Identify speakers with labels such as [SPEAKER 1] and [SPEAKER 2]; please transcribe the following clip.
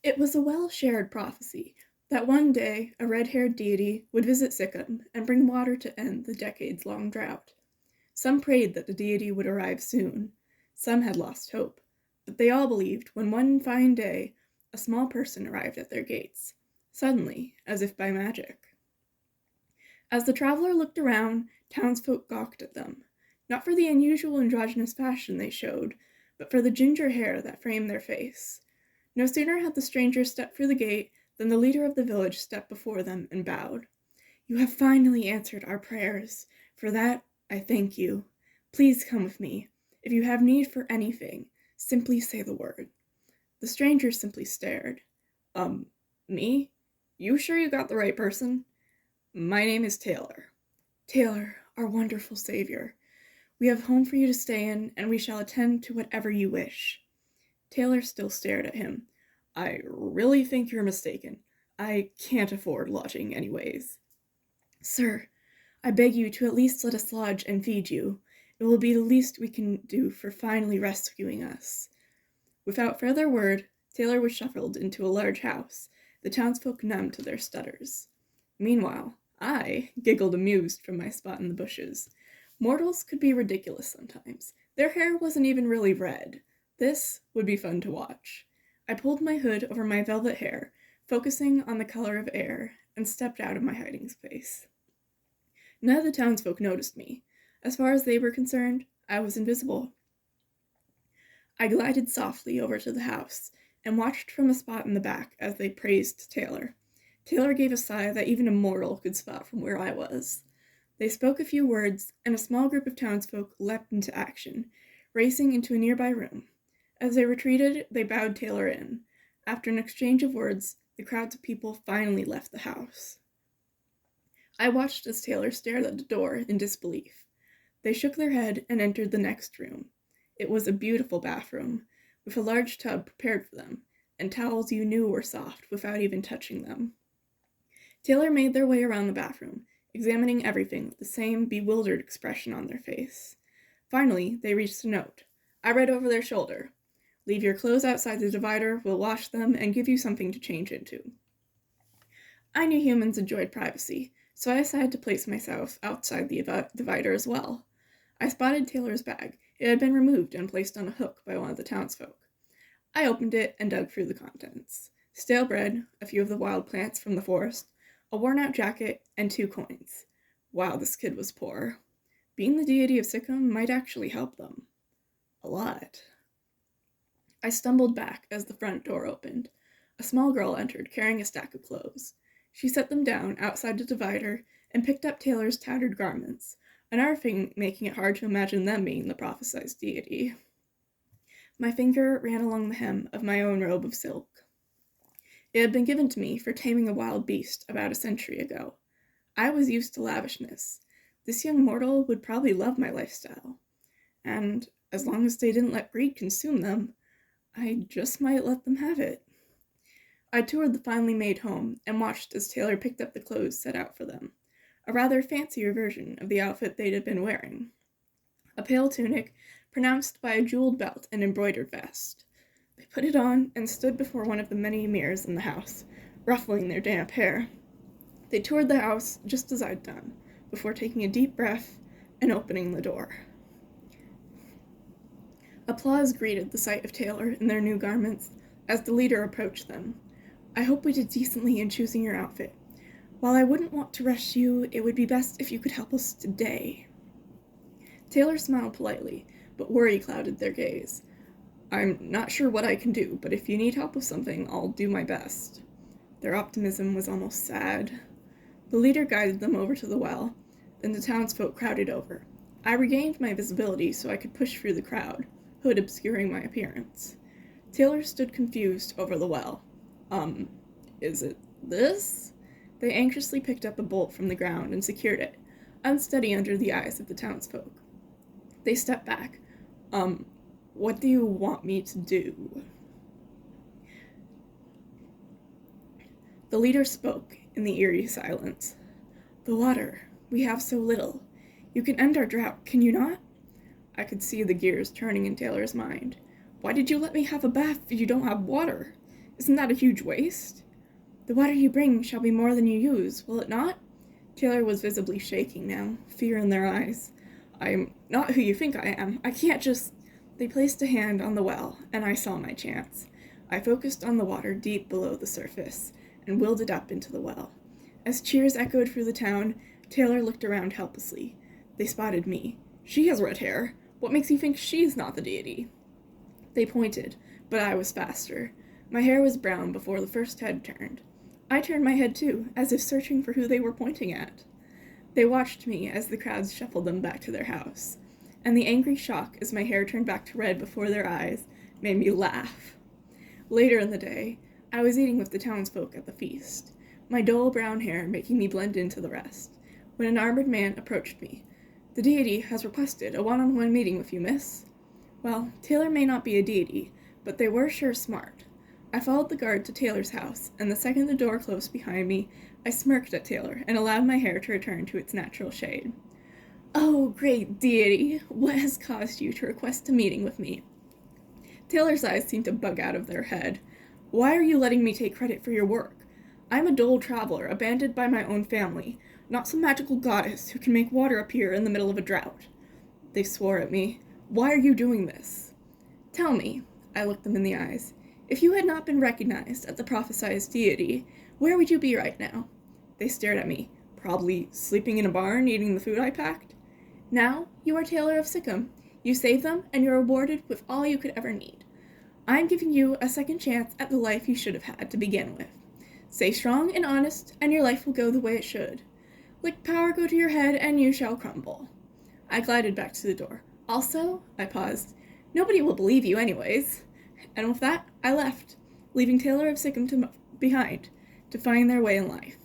[SPEAKER 1] It was a well-shared prophecy that one day a red-haired deity would visit Sikkim and bring water to end the decades-long drought. Some prayed that the deity would arrive soon. Some had lost hope, but they all believed when one fine day a small person arrived at their gates, suddenly, as if by magic. As the traveler looked around, townsfolk gawked at them, not for the unusual androgynous fashion they showed, but for the ginger hair that framed their face. No sooner had the stranger stepped through the gate than the leader of the village stepped before them and bowed. "You have finally answered our prayers. For that, I thank you. Please come with me. If you have need for anything, simply say the word." The stranger simply stared. Me? You sure you got the right person? My name is Taylor. Taylor, our wonderful savior. We have a home for you to stay in, and we shall attend to whatever you wish. Taylor still stared at him. I really think you're mistaken. I can't afford lodging anyways. Sir, I beg you to at least let us lodge and feed you. It will be the least we can do for finally rescuing us. Without further word, Taylor was shuffled into a large house, the townsfolk numb to their stutters. Meanwhile, I giggled amused from my spot in the bushes. Mortals could be ridiculous sometimes. Their hair wasn't even really red. This would be fun to watch. I pulled my hood over my velvet hair, focusing on the color of air, and stepped out of my hiding space. None of the townsfolk noticed me. As far as they were concerned, I was invisible. I glided softly over to the house and watched from a spot in the back as they praised Taylor. Taylor gave a sigh that even a mortal could spot from where I was. They spoke a few words, and a small group of townsfolk leapt into action, racing into a nearby room. As they retreated, they bowed Taylor in. After an exchange of words, the crowds of people finally left the house. I watched as Taylor stared at the door in disbelief. They shook their head and entered the next room. It was a beautiful bathroom, with a large tub prepared for them, and towels you knew were soft without even touching them. Taylor made their way around the bathroom, examining everything with the same bewildered expression on their face. Finally, they reached a note. I read over their shoulder. "Leave your clothes outside the divider, we'll wash them, and give you something to change into." I knew humans enjoyed privacy, so I decided to place myself outside the divider as well. I spotted Taylor's bag. It had been removed and placed on a hook by one of the townsfolk. I opened it and dug through the contents. Stale bread, a few of the wild plants from the forest, a worn-out jacket, and 2 coins. Wow, this kid was poor. Being the deity of Sikkim might actually help them. A lot. I stumbled back as the front door opened. A small girl entered, carrying a stack of clothes. She set them down outside the divider and picked up Taylor's tattered garments, another thing making it hard to imagine them being the prophesied deity. My finger ran along the hem of my own robe of silk. It had been given to me for taming a wild beast about a century ago. I was used to lavishness. This young mortal would probably love my lifestyle. And as long as they didn't let greed consume them, I just might let them have it. I toured the finely made home and watched as Taylor picked up the clothes set out for them, a rather fancier version of the outfit they'd have been wearing. A pale tunic, pronounced by a jeweled belt and embroidered vest. They put it on and stood before one of the many mirrors in the house, ruffling their damp hair. They toured the house just as I'd done, before taking a deep breath and opening the door. Applause greeted the sight of Taylor in their new garments as the leader approached them. "I hope we did decently in choosing your outfit. While I wouldn't want to rush you, it would be best if you could help us today." Taylor smiled politely, but worry clouded their gaze. "I'm not sure what I can do, but if you need help with something, I'll do my best." Their optimism was almost sad. The leader guided them over to the well, then the townsfolk crowded over. I regained my visibility so I could push through the crowd, hood obscuring my appearance. Taylor stood confused over the well. Is it this?" They anxiously picked up a bolt from the ground and secured it, unsteady under the eyes of the townsfolk. They stepped back. What do you want me to do?" The leader spoke in the eerie silence. "The water. We have so little. You can end our drought, can you not?" I could see the gears turning in Taylor's mind. "Why did you let me have a bath if you don't have water?" Isn't that a huge waste? The water you bring shall be more than you use, will it not? Taylor was visibly shaking now, fear in their eyes. I'm not who you think I am. I can't just... They placed a hand on the well, and I saw my chance. I focused on the water deep below the surface, and willed it up into the well. As cheers echoed through the town, Taylor looked around helplessly. They spotted me. She has red hair. What makes you think she's not the deity? They pointed, but I was faster. My hair was brown before the first head turned. I turned my head too, as if searching for who they were pointing at. They watched me as the crowds shuffled them back to their house, and the angry shock as my hair turned back to red before their eyes made me laugh. Later in the day, I was eating with the townsfolk at the feast, my dull brown hair making me blend into the rest, when an armored man approached me. The deity has requested a one-on-one meeting with you, miss. Well, Taylor may not be a deity, but they were sure smart. I followed the guard to Taylor's house, and the second the door closed behind me, I smirked at Taylor and allowed my hair to return to its natural shade. Oh, great deity, what has caused you to request a meeting with me? Taylor's eyes seemed to bug out of their head. Why are you letting me take credit for your work? I'm a dull traveler, abandoned by my own family, not some magical goddess who can make water appear in the middle of a drought. They swore at me. Why are you doing this? Tell me, I looked them in the eyes, if you had not been recognized as the prophesied deity, where would you be right now? They stared at me, probably sleeping in a barn, eating the food I packed. Now, you are Taylor of Sikkim. You saved them, and you're rewarded with all you could ever need. I'm giving you a second chance at the life you should have had to begin with. Stay strong and honest, and your life will go the way it should. Let power go to your head, and you shall crumble. I glided back to the door. Also, I paused, nobody will believe you anyways. And with that, I left, leaving Taylor of Sikkim behind to find their way in life.